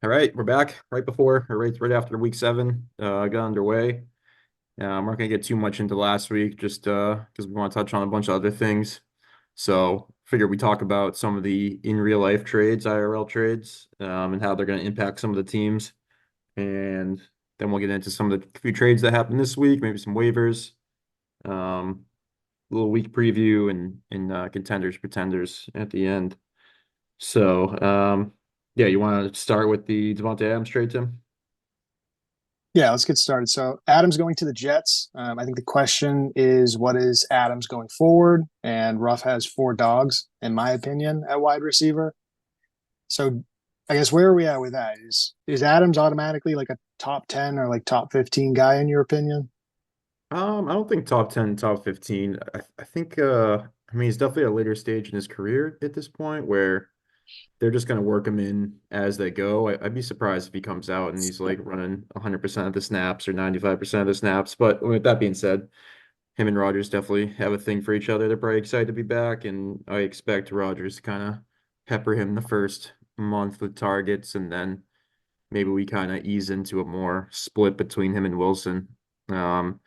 All right, we're back right before or right after week seven got underway. We're not gonna get too much into last week just because we want to touch on a bunch of other things. So figure we talk about some of the in real life trades, IRL trades, and how they're gonna impact some of the teams. And then we'll get into some of the few trades that happened this week, maybe some waivers, a little week preview and contenders, pretenders at the end. So yeah, you want to start with the Devontae Adams trade, Tim? Yeah, let's get started. So Adams going to the Jets. I think the question is, what is Adams going forward? And Ruff has four dogs, in my opinion, at wide receiver. So I guess where are we at with that? Is Adams automatically like a top 10 or like top 15 guy in your opinion? I don't think top 10, top 15. I think I mean he's definitely at a later stage in his career at this point where they're just gonna work him in as they go. I'd be surprised if he comes out and he's like running 100% of the snaps or 95% of the snaps. But with that being said, him and Rodgers definitely have a thing for each other. They're probably excited to be back, and I expect Rodgers to kind of pepper him the first month with targets, and then maybe we kind of ease into a more split between him and Wilson. Um,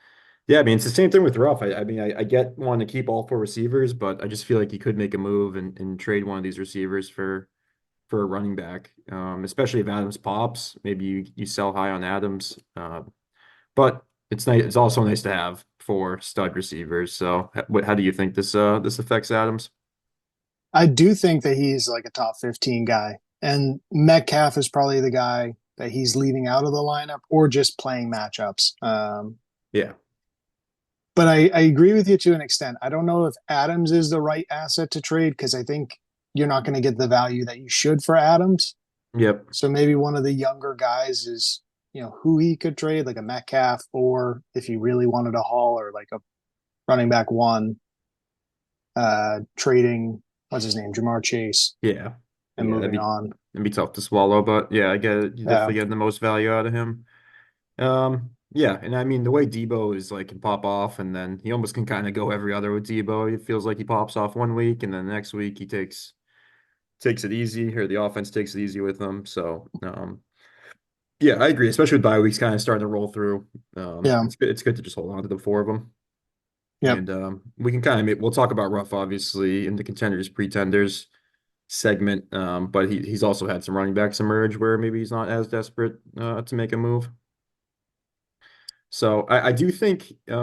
yeah, I mean, it's the same thing with Ruff. I mean, I get wanting to keep all four receivers, but I just feel like he could make a move and trade one of these receivers for a running back, especially if Adams pops. Maybe you sell high on Adams, but it's nice. It's also nice to have four stud receivers. So, how do you think this affects Adams? I do think that he's like a top 15 guy. And Metcalf is probably the guy that he's leaving out of the lineup or just playing matchups. Yeah. But I agree with you to an extent. I don't know if Adams is the right asset to trade because I think you're not going to get the value that you should for Adams. Yep. So maybe one of the younger guys is, who he could trade, like a Metcalf, or if he really wanted a haul or like a running back one, trading, what's his name, Jamar Chase, Yeah. and Yeah. moving on. That'd be tough to swallow, but yeah, I get it. You Yeah. definitely get the most value out of him. Yeah, and I mean the way Debo is like can pop off, and then he almost can kind of go every other with Debo. It feels like he pops off one week, and then the next week he takes it easy, or the offense takes it easy with him. So, yeah, I agree, especially with bye weeks kind of starting to roll through. Yeah. It's good. It's good to just hold on to the four of them, Yep. and we can kind of we'll talk about Ruff obviously in the contenders pretenders segment. But he's also had some running backs emerge where maybe he's not as desperate to make a move. So I do think I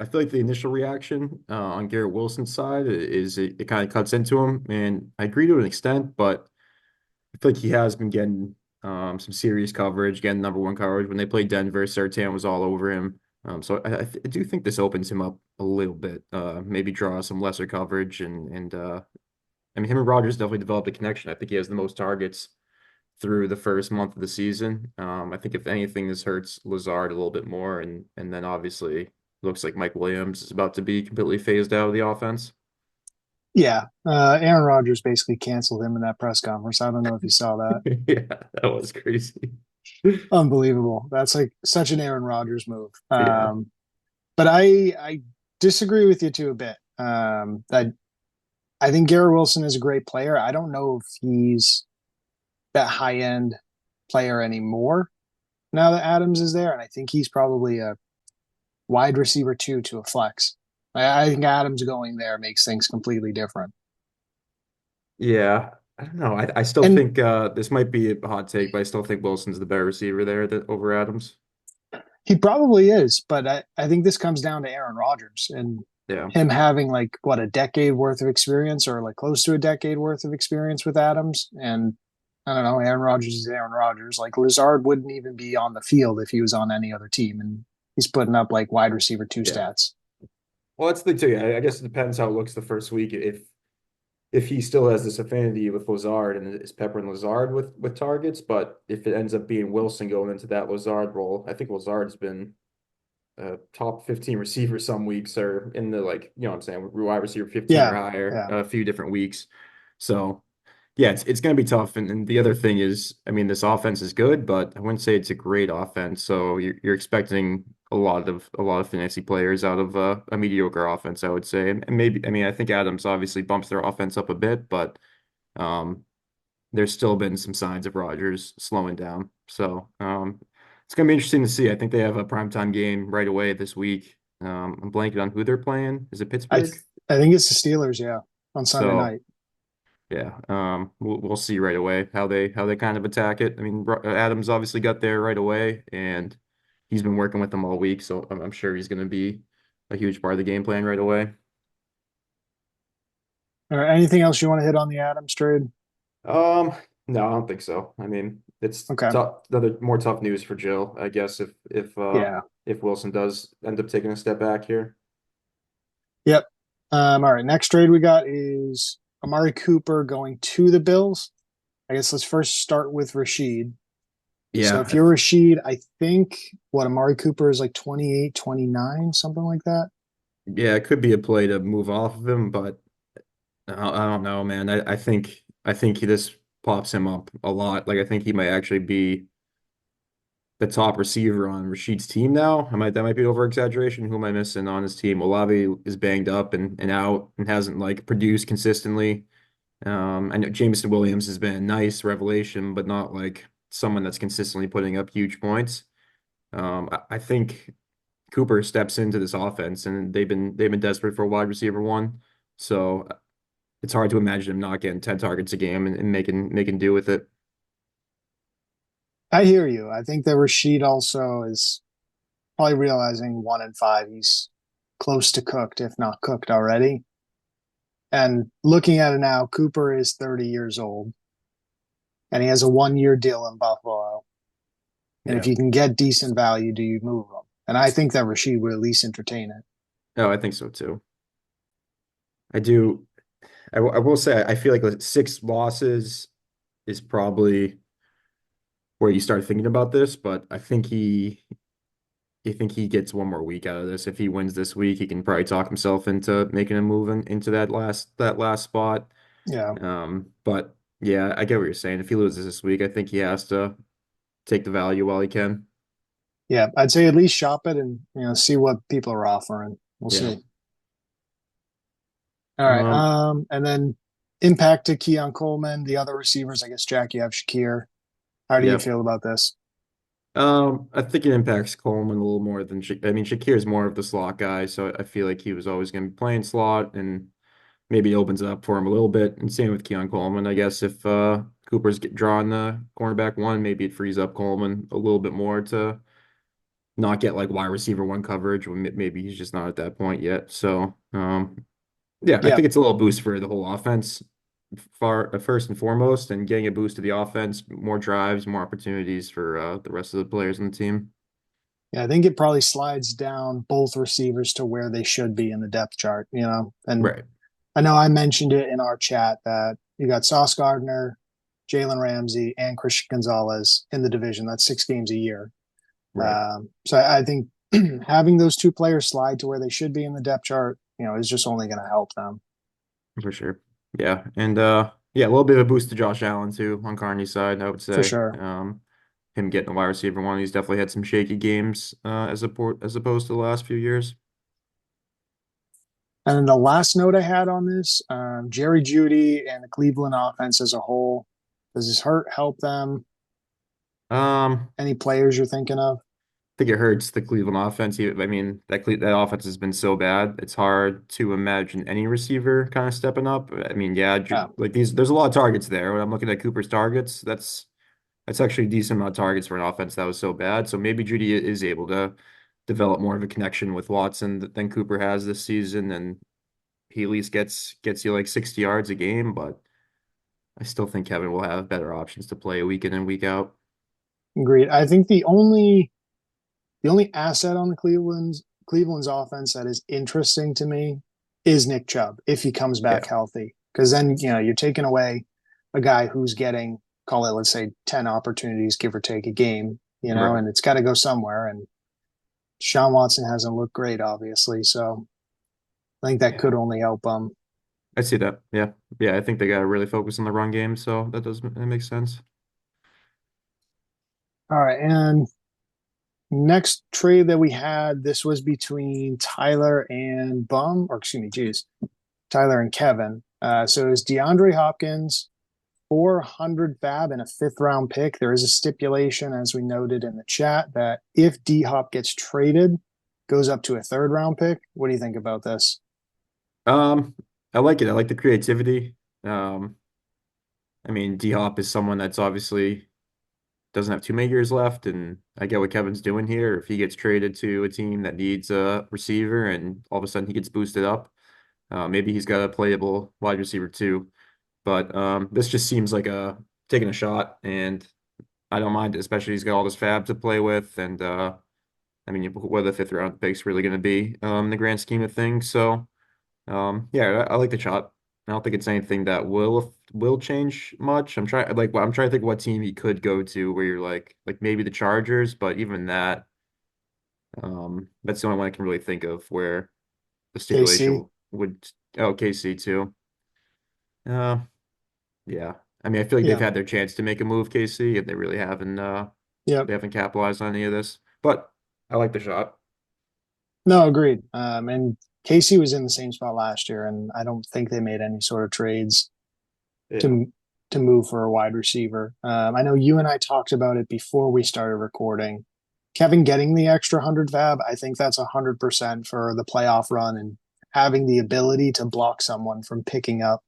feel like the initial reaction on Garrett Wilson's side is it kind of cuts into him, and I agree to an extent, but I feel like he has been getting some serious coverage, getting number one coverage. When they played Denver, Surtain was all over him. So I do think this opens him up a little bit. Maybe draw some lesser coverage and I mean him and Rodgers definitely developed a connection. I think he has the most targets through the first month of the season. I think if anything, this hurts Lazard a little bit more, and then obviously looks like Mike Williams is about to be completely phased out of the offense. Yeah. Aaron Rodgers basically canceled him in that press conference. I don't know if you saw that. Yeah, that was crazy. Unbelievable. That's like such an Aaron Rodgers move. Yeah, But I disagree with you too a bit. That I think Garrett Wilson is a great player. I don't know if he's that high end player anymore now that Adams is there, and I think he's probably a wide receiver two to a flex. I think Adams going there makes things completely different. yeah. I don't know. I still And think this might be a hot take, but I still think Wilson's the better receiver there over Adams. he probably is, but I think this comes down to Aaron Rodgers and Yeah, him having like what a decade worth of experience or like close to a decade worth of experience with Adams. And I don't know, Aaron Rodgers is Aaron Rodgers. Like Lazard wouldn't even be on the field if he was on any other team. And he's putting up like wide receiver two yeah. stats. Well, that's the thing too. I guess it depends how it looks the first week. If he still has this affinity with Lazard and is peppering Lazard with targets, but if it ends up being Wilson going into that Lazard role, I think Lazard's been a top 15 receiver some weeks or in the like, you know what I'm saying, wide receiver 15 or Yeah. higher Yeah. a few different weeks. So yeah, it's going to be tough. And the other thing is, I mean, this offense is good, but I wouldn't say it's a great offense. So you're expecting a lot of fantasy players out of a mediocre offense, I would say. And maybe, I mean, I think Adams obviously bumps their offense up a bit, but um, there's still been some signs of Rodgers slowing down. So it's gonna be interesting to see. I think they have a primetime game right away this week. I'm blanking on who they're playing. Is it I Pittsburgh? I think it's the Steelers, yeah, on Sunday So night. yeah, we'll see right away how they kind of attack it. I mean, Adams obviously got there right away, and he's been working with them all week, so I'm sure he's going to be a huge part of the game plan right away. Or anything else you want to hit on the Adams trade? Um, no, I don't think so. I mean, it's Okay. tough, another more tough news for Jill, I guess, Yeah. if Wilson does end up taking a step back here. Yep. All right. Next trade we got is Amari Cooper going to the Bills. I guess let's first start with Rashid. So Yeah, if you're Rashid, I think what Amari Cooper is like 28, 29, something like that. yeah, it could be a play to move off of him, but I don't know, man. I think this pops him up a lot. Like I think he might actually be the top receiver on Rashid's team now. I might That might be over exaggeration. Who am I missing on his team? Olave is banged up and out and hasn't like produced consistently. I know Jameson Williams has been a nice revelation, but not like someone that's consistently putting up huge points. I think Cooper steps into this offense and they've been desperate for a wide receiver one. So it's hard to imagine him not getting 10 targets a game and making do with it. I hear you. I think that Rashid also is probably realizing 1 in 5 he's close to cooked, if not cooked already. And looking at it now, Cooper is 30 years old and he has a 1 year deal in Buffalo. And if Yeah. you can get decent value, do you move him? And I think that Rashid would at least entertain it. Oh, I think so too. I do. I will say I feel like 6 losses is probably where you start thinking about this, but I think he gets one more week out of this. If he wins this week, he can probably talk himself into making a move into that last spot. Yeah. But yeah, I get what you're saying. If he loses this week, I think he has to take the value while he can. Yeah. I'd say at least shop it and, see what people are offering. We'll Yeah. see. All right. Um, And then impact to Keon Coleman, the other receivers, I guess, Jack, you have Shakir. How do you yeah. feel about this? I think it impacts Coleman a little more than I mean, Shakir is more of the slot guy, so I feel like he was always going to be playing slot, and maybe it opens it up for him a little bit. And same with Keon Coleman. I guess if Cooper's drawing the cornerback one, maybe it frees up Coleman a little bit more to not get like wide receiver one coverage when maybe he's just not at that point yet. So yeah, I Yeah. think it's a little boost for the whole offense, first and foremost, and getting a boost to the offense, more drives, more opportunities for the rest of the players on the team. Yeah. I think it probably slides down both receivers to where they should be in the depth chart. And Right, I know I mentioned it in our chat that you got Sauce Gardner, Jalen Ramsey, and Christian Gonzalez in the division. That's 6 games a year. right, So I think having those two players slide to where they should be in the depth chart, is just only going to help them for sure. Yeah, and yeah, a little bit of a boost to Josh Allen too on Carney's side, I would for say. sure. Him getting a wide receiver one, he's definitely had some shaky games as opposed to the last few years. And then the last note I had on this, Jerry Judy and the Cleveland offense as a whole, does this help them? Um, Any players you're thinking of? think it hurts the Cleveland offense. I mean, that offense has been so bad. It's hard to imagine any receiver kind of stepping up. I mean, yeah, Yeah, like there's a lot of targets there. When I'm looking at Cooper's targets, that's actually a decent amount of targets for an offense that was so bad. So maybe Judy is able to develop more of a connection with Watson than Cooper has this season, and he at least gets you like 60 yards a game. But I still think Kevin will have better options to play week in and week out. agreed. I think the only asset on the Cleveland's offense that is interesting to me is Nick Chubb if he comes back Yeah, healthy. Because then you're taking away a guy who's getting, call it, let's say 10 opportunities, give or take a game, right. and it's got to go somewhere. And Sean Watson hasn't looked great, obviously. So I think that Yeah. could only help them. I see that. Yeah. Yeah, I think they got to really focus on the run game, so that makes sense. All right. And next trade that we had, this was between Tyler and Bum, or excuse me, geez, Tyler and Kevin. So it was DeAndre Hopkins 400 fab and a fifth round pick. There is a stipulation, as we noted in the chat, that if D Hop gets traded, goes up to a third round pick. What do you think about this? Um, I like it. I like the creativity. Um, I mean, D-Hop is someone that's obviously doesn't have too many years left, and I get what Kevin's doing here. If he gets traded to a team that needs a receiver and all of a sudden he gets boosted up, maybe he's got a playable wide receiver too. But this just seems like a taking a shot, and I don't mind it, especially he's got all this fab to play with, and I mean, what the fifth round pick's really going to be in the grand scheme of things. So yeah, I like the shot. I don't think it's anything that will change much. I'm trying to think what team he could go to where you're like maybe the Chargers, but even that, that's the only one I can really think of where the KC? stipulation would oh KC too. Uh, yeah. I mean, I feel like they've Yeah. had their chance to make a move, KC, and Yep. they haven't capitalized on any of this. But I like the shot. No, agreed. And KC was in the same spot last year, and I don't think they made any sort of trades Yeah. to to move for a wide receiver. I know you and I talked about it before we started recording. Kevin getting the extra 100 fab, I think that's 100% for the playoff run and having the ability to block someone from picking up,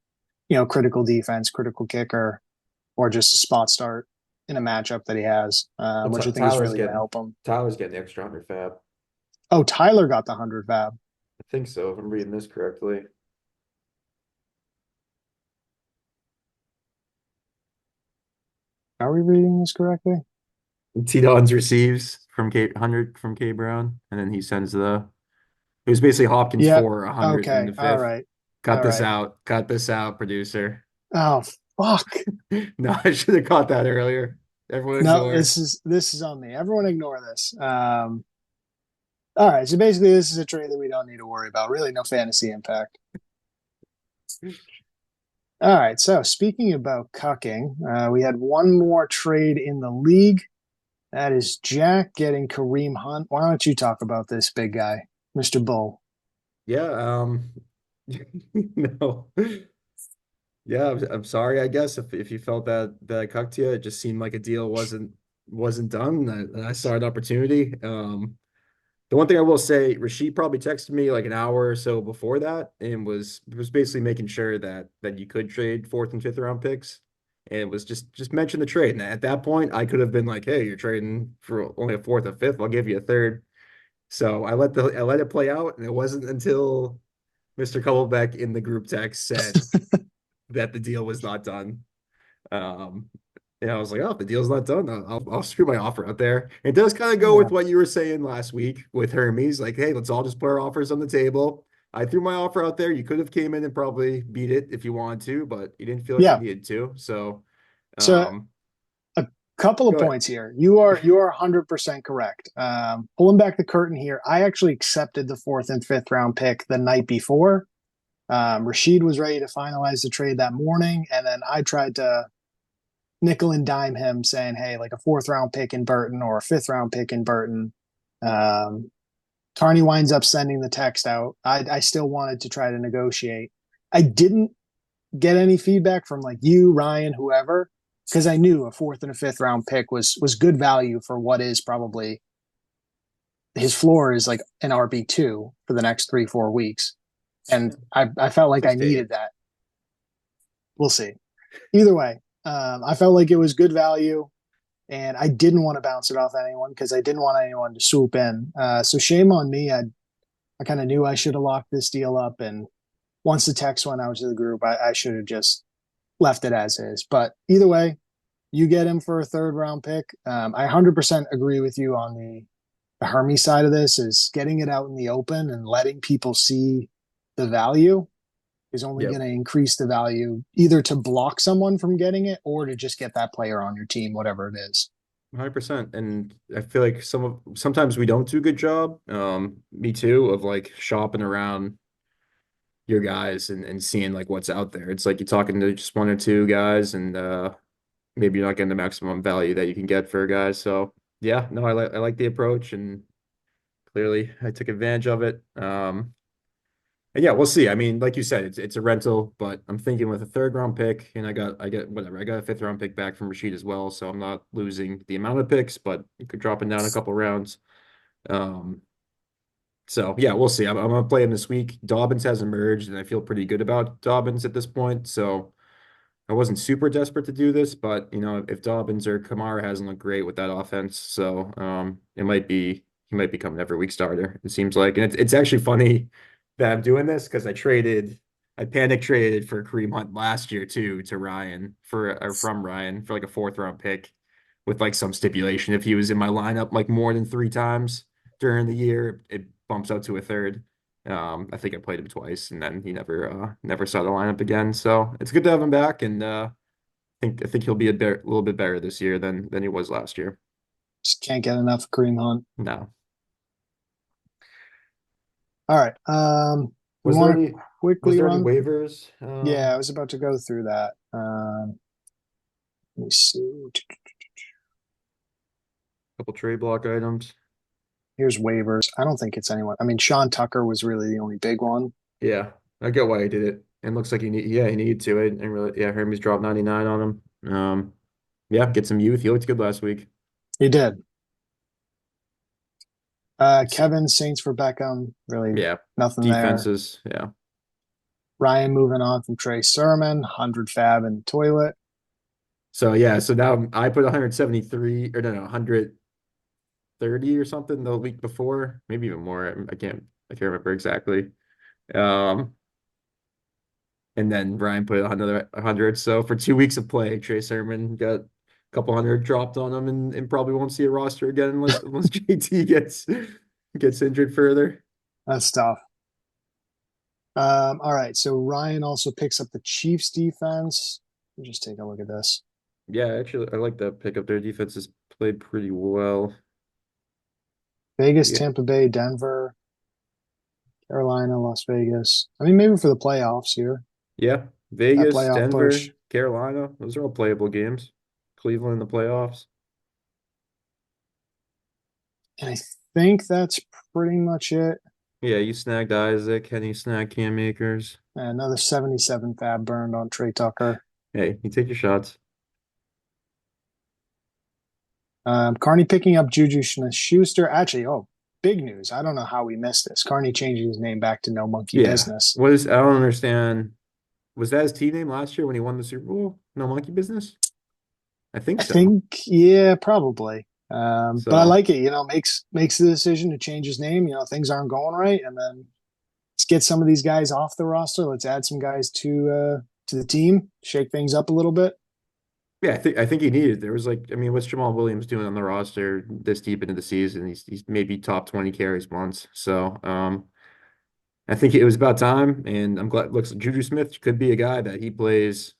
critical defense, critical kicker, or just a spot start in a matchup that he has, Well, which I think is really going to help him. Tyler's getting the extra 100 fab. Oh, Tyler got the 100 fab. I think so, if I'm reading this correctly. Are we reading this correctly? T Dons receives from K 100 from K Brown, and then he sends the it was basically Hopkins Yep. for 100 in Okay. the All fifth. right. Cut All this right. out. Cut this out, producer. Oh, fuck. No, I should have caught that earlier. Everyone No, ignore. this is on me. Everyone ignore this. All right. So basically, this is a trade that we don't need to worry about. Really, no fantasy impact. All right. So speaking about cucking, we had one more trade in the league. That is Jack getting Kareem Hunt. Why don't you talk about this big guy, Mr. Bull? Yeah, no. Yeah, I'm sorry, I guess if you felt that I cucked you, it just seemed like a deal wasn't done. I saw an opportunity. The one thing I will say, Rashid probably texted me like an hour or so before that and was basically making sure that you could trade fourth and fifth round picks. And it was just mention the trade. And at that point, I could have been like, hey, you're trading for only a fourth or fifth. I'll give you a third. So I let it play out, and it wasn't until Mr. Cobblebeck in the group text said that the deal was not done. Um, and I was like, oh, if the deal's not done, I'll screw my offer out there. It does kind of go Yeah. with what you were saying last week with Hermes, like, hey, let's all just put our offers on the table. I threw my offer out there. You could have came in and probably beat it if you wanted to, but you didn't feel like you Yeah. needed to. So, So um, a couple of go ahead. points here. You are 100% correct. Pulling back the curtain here, I actually accepted the fourth and fifth round pick the night before. Rashid was ready to finalize the trade that morning, and then I tried to nickel and dime him, saying, "Hey, like a fourth round pick in Burton or a fifth round pick in Burton." Um, Carney winds up sending the text out. I still wanted to try to negotiate. I didn't get any feedback from like you, Ryan, whoever, because I knew a fourth and a fifth round pick was good value for what is probably his floor is like an RB2 for the next 3-4 weeks, and I felt like I Just take needed it. that. We'll see. Either way, I felt like it was good value, and I didn't want to bounce it off anyone because I didn't want anyone to swoop in. So shame on me. I kind of knew I should have locked this deal up, and once the text went out to the group, I should have just left it as is. But either way, you get him for a third round pick. I 100% agree with you on the Hermes side of this is getting it out in the open and letting people see the value is only going Yep. to increase the value either to block someone from getting it or to just get that player on your team, whatever it is. 100%. And I feel like sometimes we don't do a good job. Me too, of like shopping around your guys and seeing like what's out there. It's like you're talking to just one or two guys and maybe you're not getting the maximum value that you can get for a guy. So yeah, no, I like the approach and clearly I took advantage of it. And yeah, we'll see. I mean, like you said, it's a rental, but I'm thinking with a third round pick, and I get whatever. I got a fifth round pick back from Rashid as well, so I'm not losing the amount of picks, but it could drop it down a couple rounds. Um, so yeah, we'll see. I'm gonna play him this week. Dobbins has emerged, and I feel pretty good about Dobbins at this point. So I wasn't super desperate to do this, but if Dobbins or Kamara hasn't looked great with that offense, so it might be he might become an every week starter. It seems like, and it's actually funny that I'm doing this because I panic traded for Kareem Hunt last year too to Ryan for or from Ryan for like a fourth round pick with like some stipulation if he was in my lineup like more than three times during the year, it bumps out to a third. I think I played him twice, and then he never saw the lineup again. So it's good to have him back, and I think he'll be little bit better this year than he was last year. Just can't get enough of Kareem Hunt. No, All right. We was there want to any was quickly there any run. waivers? Yeah, I was about to go through that. Let me see. Couple trade block items. Here's waivers. I don't think it's anyone. I mean, Sean Tucker was really the only big one. Yeah, I get why he did it. And looks like he needed to. And really, yeah, Hermes dropped 99 on him. Yeah, get some youth. He looked good last week. He did. It's- Kevin Saints for Beckham. Really yeah, nothing there. defenses. Yeah. Ryan moving on from Trey Sermon. 100 fab in the toilet. So yeah, so now I put 173 or no, 130 or something the week before, maybe even more. I can't remember exactly. Um, and then Ryan put another 100. So for 2 weeks of play, Trey Sermon got a couple hundred dropped on him, and probably won't see a roster again unless JT gets injured further. That's tough. All right. So Ryan also picks up the Chiefs defense. Let me just take a look at this. Yeah, actually, I like that pickup. Their defense has played pretty well. Vegas, Yeah, Tampa Bay, Denver, Carolina, Las Vegas. I mean, maybe for the playoffs here, yeah. that Vegas, playoff push. Denver, Carolina. Those are all playable games. Cleveland in the playoffs. And I think that's pretty much it. Yeah, you snagged Isaac. Kenny snagged Cam Akers. Another 77 fab burned on Trey Tucker. Hey, you take your shots. Carney picking up Juju Smith-Schuster. Actually, oh, big news. I don't know how we missed this. Carney changing his name back to No Monkey Yeah. Business. I don't understand. Was that his team name last year when he won the Super Bowl? No Monkey Business? I think I so. think, yeah, probably. But I So, like it. Makes the decision to change his name. Things aren't going right, and then let's get some of these guys off the roster. Let's add some guys to the team, shake things up a little bit. yeah, I think he needed. There was like, I mean, what's Jamal Williams doing on the roster this deep into the season? He's maybe top 20 carries once. So, I think it was about time, and I'm glad. Looks Juju Smith could be a guy that he plays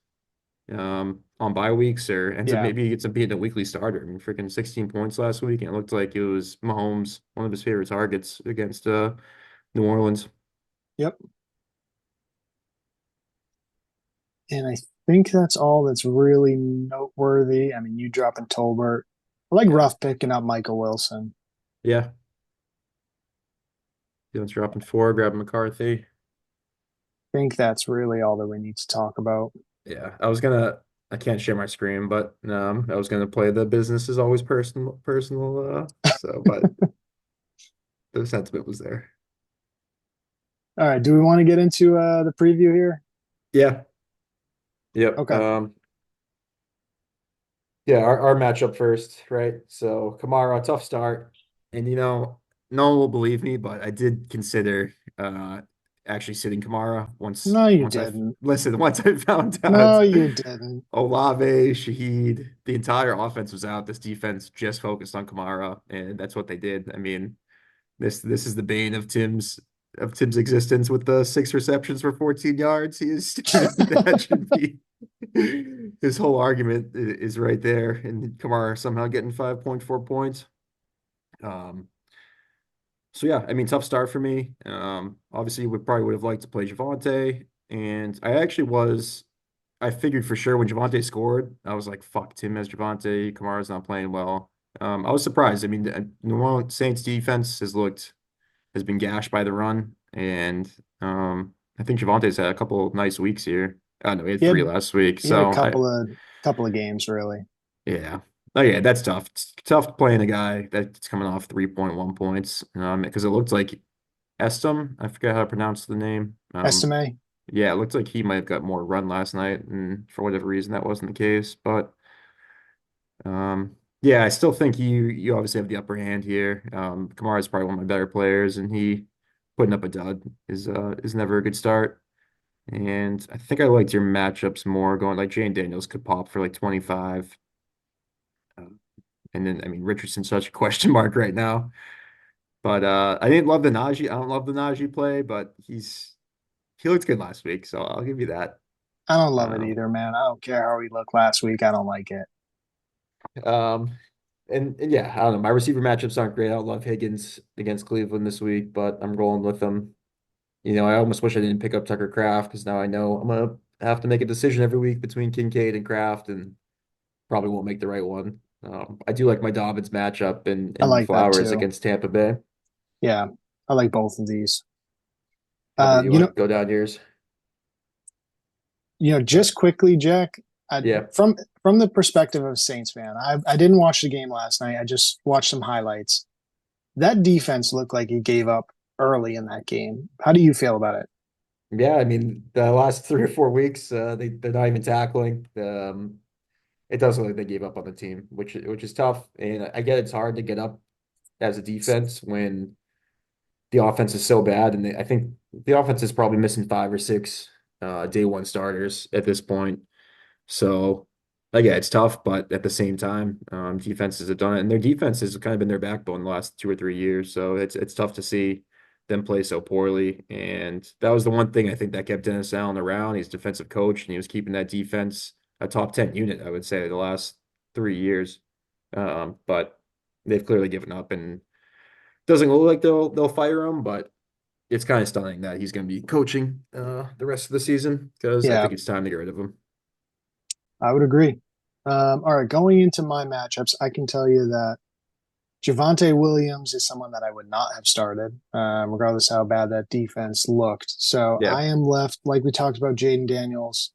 on bye weeks or ends up Yeah. maybe he gets up being a weekly starter. I mean, freaking 16 points last week, and it looked like it was Mahomes, one of his favorite targets against New Orleans. Yep. And I think that's all that's really noteworthy. I mean, you dropping Tolbert. I like Yeah. Ruff picking up Michael Wilson. Yeah. Dylan's dropping four, grabbing McCarthy. I think that's really all that we need to talk about. Yeah. I can't share my screen, but I was gonna play the business is always personal, but the sentiment was there. All right. Do we want to get into the preview here? Yeah. Yep. Okay. Yeah, our matchup first, right? So Kamara, tough start. And no one will believe me, but I did consider actually sitting Kamara No, you once I didn't. listen, once I found out No, you didn't. Olave, Shaheed, the entire offense was out. This defense just focused on Kamara, and that's what they did. I mean, this is the bane of Tim's existence with the six receptions for 14 yards. That should be his whole argument is right there. And Kamara somehow getting 5.4 points. Um, so yeah, I mean, tough start for me. Obviously, we probably would have liked to play Javante, and I figured for sure when Javante scored, I was like, fuck, Tim has Javante, Kamara's not playing well. I was surprised. I mean, New Orleans Saints defense has been gashed by the run, and I think Javante's had a couple of nice weeks here. Oh no, he had He three had last week. he had a So couple of games really. yeah. Oh yeah, that's tough. It's tough playing a guy that's coming off 3.1 points. Because it looked like Estem, I forget how to pronounce the name. Estime, Yeah, it looked like he might have got more run last night, and for whatever reason that wasn't the case. But yeah, I still think you obviously have the upper hand here. Kamara is probably one of my better players, and he putting up a dud is never a good start. And I think I liked your matchups more going like Jane Daniels could pop for like 25. Um, and then I mean Richardson's such a question mark right now. But I didn't love the Najee. I don't love the Najee play, but he looked good last week, so I'll give you that. I don't love it Um, either, man. I don't care how he looked last week. I don't like it. um, and yeah, I don't know. My receiver matchups aren't great. I don't love Higgins against Cleveland this week, but I'm rolling with them. I almost wish I didn't pick up Tucker Kraft because now I know I'm gonna have to make a decision every week between Kincaid and Kraft, and probably won't make the right one. I do like my Dobbins matchup I and like that Flowers too. against Tampa Bay. Yeah, I like both of these. How about you? You Want know, to go down yours? just quickly, Jack. I, Yeah, from the perspective of Saints fan, I didn't watch the game last night. I just watched some highlights. That defense looked like it gave up early in that game. How do you feel about it? yeah. I mean, the last 3 or 4 weeks, they're not even tackling. It does look like they gave up on the team, which is tough. And I get it's hard to get up as a defense when the offense is so bad, and I think the offense is probably missing 5 or 6 day one starters at this point. So, yeah, it's tough, but at the same time, defenses have done it, and their defense has kind of been their backbone the last 2 or 3 years. So it's tough to see them play so poorly. And that was the one thing I think that kept Dennis Allen around. He's defensive coach, and he was keeping that defense a top 10 unit, I would say, the last 3 years. But they've clearly given up, and doesn't look like they'll fire him, but it's kind of stunning that he's going to be coaching the rest of the season because I Yeah, think it's time to get rid of him. I would agree. All right, going into my matchups, I can tell you that Javonte Williams is someone that I would not have started, regardless how bad that defense looked. So Yeah, I am left, like we talked about, Jaden Daniels.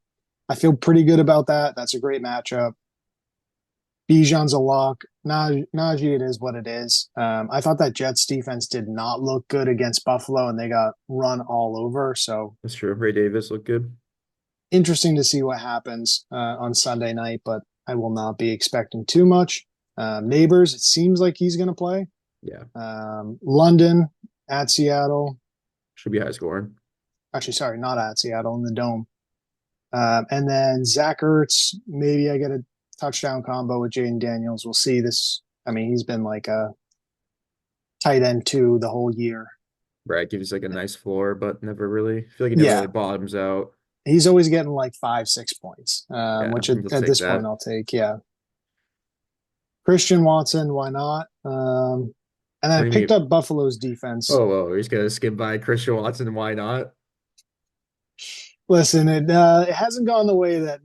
I feel pretty good about that. That's a great matchup. Bijan's a lock. Najee, it is what it is. I thought that Jets defense did not look good against Buffalo, and they got run all over. So that's true. Ray Davis looked good. interesting to see what happens on Sunday night, but I will not be expecting too much. Neighbors, it seems like he's going to play. Yeah, London at Seattle. should be high scoring. Actually, sorry, not at Seattle in the dome. And then Zach Ertz. Maybe I get a touchdown combo with Jaden Daniels. We'll see this. I mean, he's been like a tight end two the whole year. Right, gives like a nice floor, but never really. I feel like he never really Yeah, bottoms out. he's always getting like 5, 6 points, Yeah, which he'll at take this point that. I'll take. Yeah, Christian Watson, why not? And then What I do you picked mean? up Buffalo's defense. Oh, he's gonna skip by Christian Watson. Why not? Listen, it hasn't gone the way that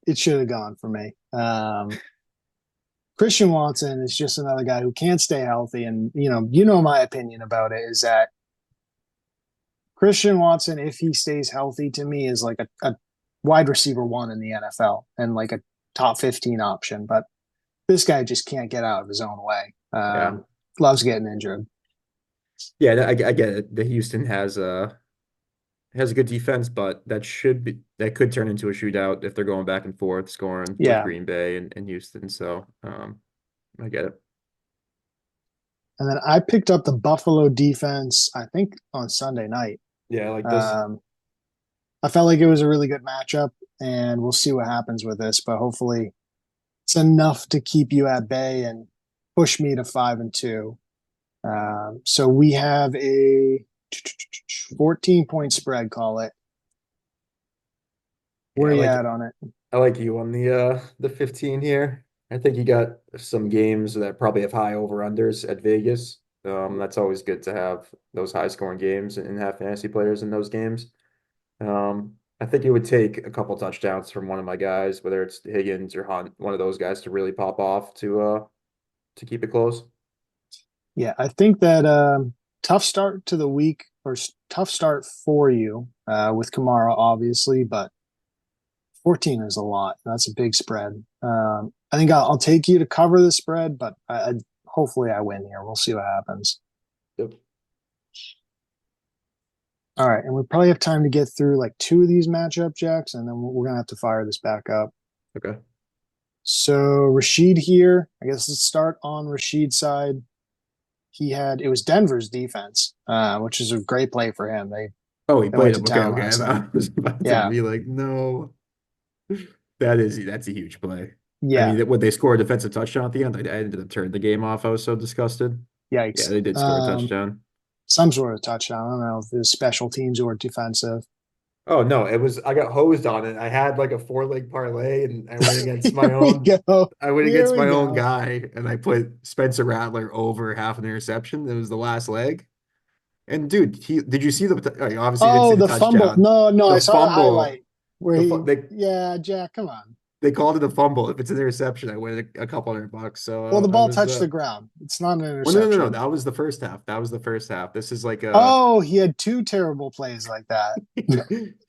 it should have gone for me. Christian Watson is just another guy who can't stay healthy, and my opinion about it is that Christian Watson, if he stays healthy, to me is like a wide receiver one in the NFL and like a top 15 option. But this guy just can't get out of his own way. Yeah, Loves getting injured. yeah, I get it. The Houston has a good defense, but that could turn into a shootout if they're going back and forth scoring with Yeah. Green Bay and Houston. So I get it. And then I picked up the Buffalo defense, I think on Sunday night. Yeah, I like this. Um, I felt like it was a really good matchup, and we'll see what happens with this. But hopefully, it's enough to keep you at bay and push me to 5-2. So we have a 14-point spread, call it. Where Yeah, are you at on it? I like you on the 15 here. I think you got some games that probably have high over-unders at Vegas. That's always good to have those high-scoring games and have fantasy players in those games. I think it would take a couple touchdowns from one of my guys, whether it's Higgins or Hunt, one of those guys to really pop off to keep it close. Yeah, I think that. tough start to the week, or tough start for you with Kamara, obviously, but 14 is a lot. That's a big spread. I think I'll take you to cover the spread, but hopefully I win here. We'll see what happens. Yep. All right, and we probably have time to get through like two of these matchup jacks, and then we're gonna have to fire this back up. Okay. So Rashid here, I guess let's start on Rashid's side. It was Denver's defense, which is a great play for him. Oh, he They went played to him. Okay, town okay. last night. I was about to Yeah, be like, no, that's a huge play. I yeah, mean, when they score a defensive touchdown at the end, I ended up turning the game off. I was so disgusted. Yeah, yikes. they did score a touchdown. Some sort of touchdown. I don't know if it was special teams or defensive. Oh no, it was I got hosed on it. I had like a 4 leg parlay and Here we go. I went Here against we my own go. guy and I put Spencer Rattler over half an interception. It was the last leg. And dude, he did you see obviously you didn't see Oh, the the fumble. touchdown. No, no, The I saw the fumble, highlight where the he, fu- yeah, Jack, come on. they called it a fumble. If it's an interception, I win a couple $100. So Well, the I ball was touched the ground. It's not an well, no. interception. That was the first half. That was the first half. This is like a Oh, he had two terrible plays like that.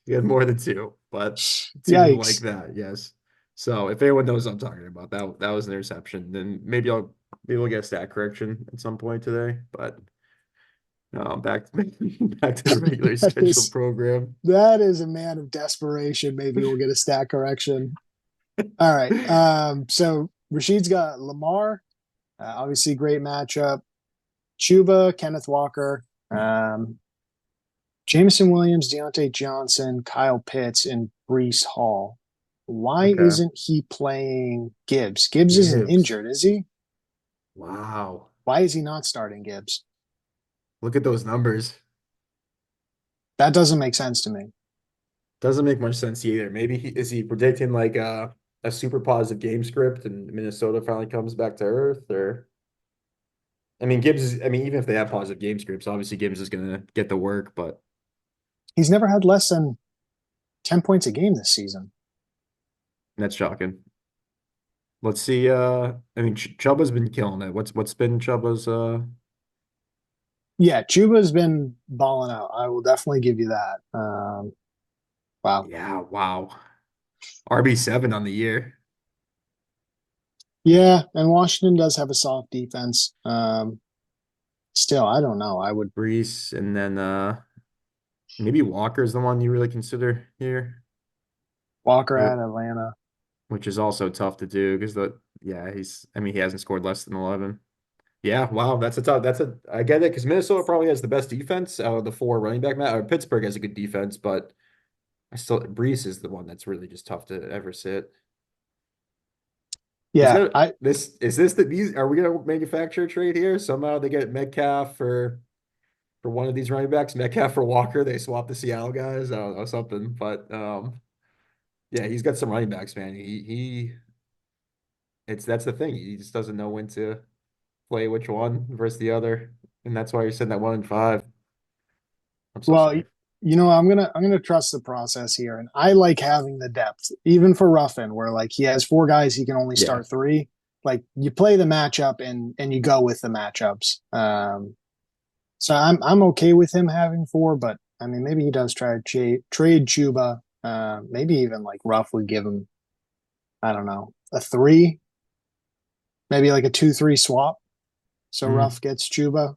he had more than two, but two like Yikes. that, yes. So if anyone knows what I'm talking about, that was an interception. Then maybe we'll get a stat correction at some point today. But no, back back to the regular That scheduled is program. that is a man of desperation. Maybe we'll get a stat correction. All right. So Rashid's got Lamar, obviously great matchup. Chuba, Kenneth Walker, Jameson Williams, Deontay Johnson, Kyle Pitts, and Brees Hall. Why Okay. isn't he playing Gibbs? Gibbs isn't Gibbs. injured, is he? Wow. Why is he not starting Gibbs? Look at those numbers. That doesn't make sense to me. Doesn't make much sense either. Maybe is he predicting like a super positive game script and Minnesota finally comes back to earth or I mean, I mean, even if they have positive game scripts, obviously Gibbs is going to get the work, but He's never had less than 10 points a game this season. that's shocking. Let's see. I mean, Chuba's been killing it. What's been Chuba's? Yeah, Chuba's been balling out. I will definitely give you that. Wow. Yeah, wow. RB7 on the year. Yeah, and Washington does have a soft defense. Still, I don't know. I would Brees, and then maybe Walker's the one you really consider here, Walker Wh- at Atlanta. which is also tough to do because I mean, he hasn't scored less than 11. Yeah, wow, I get it because Minnesota probably has the best defense out of the four running back. Pittsburgh has a good defense, but Brees is the one that's really just tough to ever sit. He's Yeah, gonna this is this the these are we gonna manufacture a trade here? Somehow they get Metcalf for one of these running backs, Metcalf for Walker. They swap the Seattle guys. I don't know something, but yeah, he's got some running backs, man. He it's that's the thing. He just doesn't know when to play which one versus the other, and that's why you're sitting at 1-5. I'm so well, sorry. I'm gonna trust the process here, and I like having the depth, even for Ruffin, where like he has four guys, he can only Yeah, start three. Like you play the matchup and you go with the matchups. So I'm okay with him having four, but I mean maybe he does try to trade Chuba. Maybe even like Ruff would give him, I don't know, a three, maybe like a 2-3 swap. So Ruff mm. gets Chuba.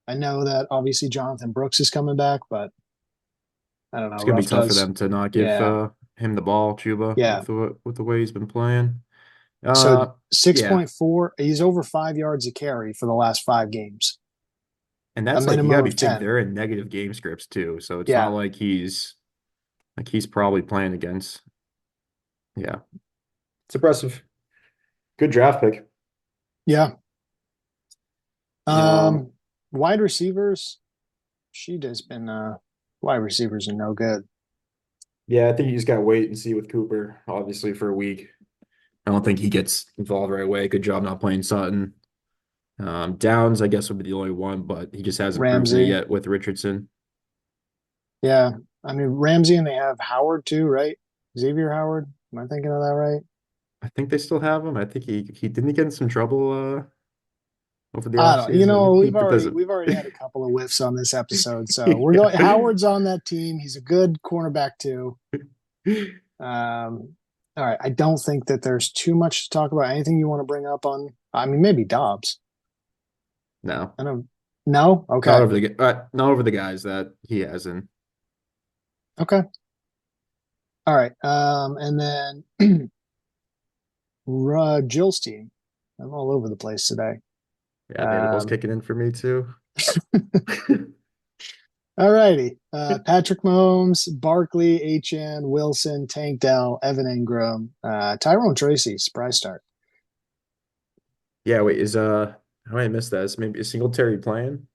I know that obviously Jonathan Brooks is coming back, but I don't know. It's gonna be Ruff tough for does. them to not give Yeah. him the ball, Chuba, Yeah. with the way he's been playing. So Uh, yeah, 6.4, he's over 5 yards a carry for the last 5 games, and a that's like you minimum gotta be of think 10. they're in negative game scripts too, so it's not Yeah. like he's probably playing against. Yeah, it's impressive. Good draft pick. Yeah. Um, Um, Wide receivers, she has been wide receivers are no good. yeah, I think you just gotta wait and see with Cooper, obviously for a week. I don't think he gets involved right away. Good job not playing Sutton. Downs, I guess, would be the only one, but he just hasn't proven it Ramsey. yet with Richardson. Yeah. I mean Ramsey, and they have Howard too, right? Xavier Howard. Am I thinking of that right? I think they still have him. I think he didn't he get in some trouble. over the I don't. You know, offseason. He doesn't. we've already had a couple of whiffs on this episode, so we're going. Howard's on that team. He's a good cornerback too. All right. I don't think that there's too much to talk about. Anything you want to bring up on? I mean, maybe Dobbs. No, I don't. No. not Okay. over the not over the guys that he hasn't. Okay. All right. And then Jill's team. I'm all over the place today. Yeah, they had the balls Um, kicking in for me too. all righty. Patrick Mahomes, Barkley, HN, Wilson, Tank Dell, Evan Ingram, Tyrone Tracy. Surprise start. Yeah, wait, how did I miss that? Is maybe a Singletary playing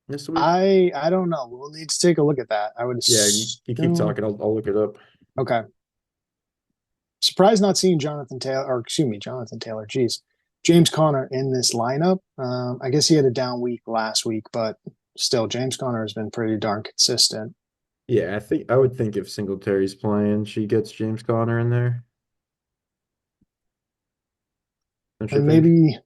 this week? I don't know. We'll need to take a look at that. I would Yeah, you keep assume. talking. I'll look it up. Okay. Surprised not seeing Jonathan Taylor, or excuse me, Jonathan Taylor. Geez, James Conner in this lineup. I guess he had a down week last week, but still, James Conner has been pretty darn consistent. Yeah, I would think if Singletary's playing, she gets James Conner in there. Don't you And think? maybe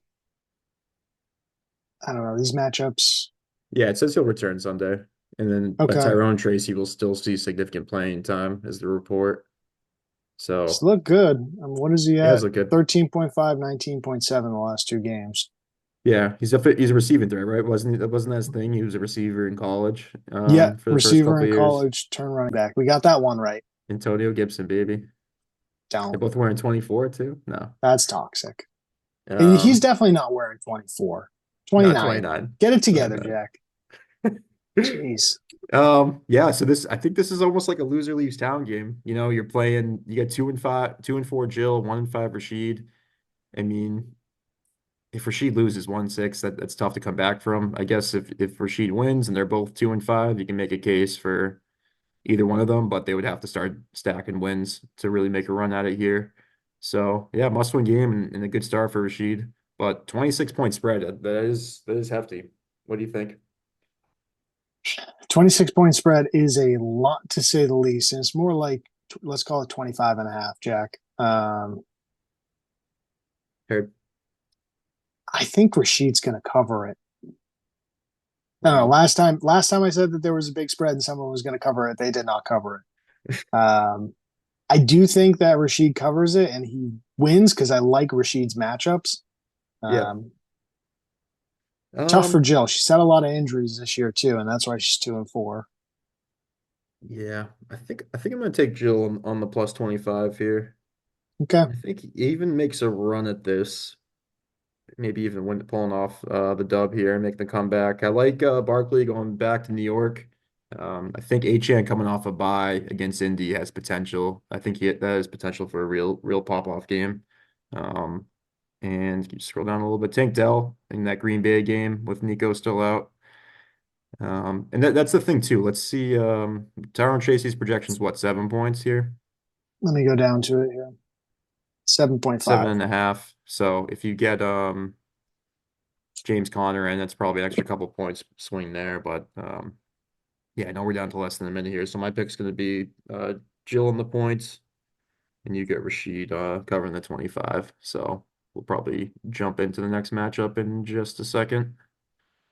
I don't know these matchups. Yeah, it says he'll return Sunday, and then but Okay, Tyrone Tracy will still see significant playing time as the report. just So look good. What is he he does at? look good. 13.5, 19.7 the last two games. Yeah, he's a receiving threat, right? Wasn't that his thing? He was a receiver in college, Yeah, for the first receiver couple in of years. college, turn running back. We got that one right. Antonio Gibson, baby. They Don't. both wearing 24 too? No. That's toxic. He's Um, definitely not wearing 24. not 29. 29. Get it together, 29. Jack. Jeez. Yeah, so I think this is almost like a loser leaves town game. You know, you're playing, you get 2-5, 2-4 Jill, 1-5 Rashid. I mean, if Rashid loses 1-6, that's tough to come back from. I guess if Rashid wins and they're both 2-5, you can make a case for either one of them, but they would have to start stacking wins to really make a run at it here. So yeah, must win game and a good start for Rashid. But 26-point spread, that is hefty. What do you think? 26-point spread is a lot to say the least. And it's more like, let's call it 25 and a half, Jack. Heard, I think Rashid's going to cover it. I don't know. wow. Last time I said that there was a big spread and someone was going to cover it, they did not cover it. I do think that Rashid covers it and he wins because I like Rashid's matchups. Yeah. Um, Tough for Um, Jill. She's had a lot of injuries this year too, and that's why she's 2-4. yeah, I think I'm gonna take Jill on the plus 25 here. Okay, I think he even makes a run at this. Maybe even win pulling off the dub here and make the comeback. I like Barkley going back to New York. I think Achan coming off a bye against Indy has potential. I think that has potential for a real pop-off game. Um, and you scroll down a little bit. Tank Dell in that Green Bay game with Nico still out. And that's the thing too. Let's see. Tyrone Tracy's projections, what, 7 points here? let me go down to it here. 7.5. 7.5. So if you get James Conner in, that's probably an extra couple points swing there. But yeah, I know we're down to less than a minute here. So my pick's gonna be Jill in the points, and you get Rashid covering the 25. So we'll probably jump into the next matchup in just a second.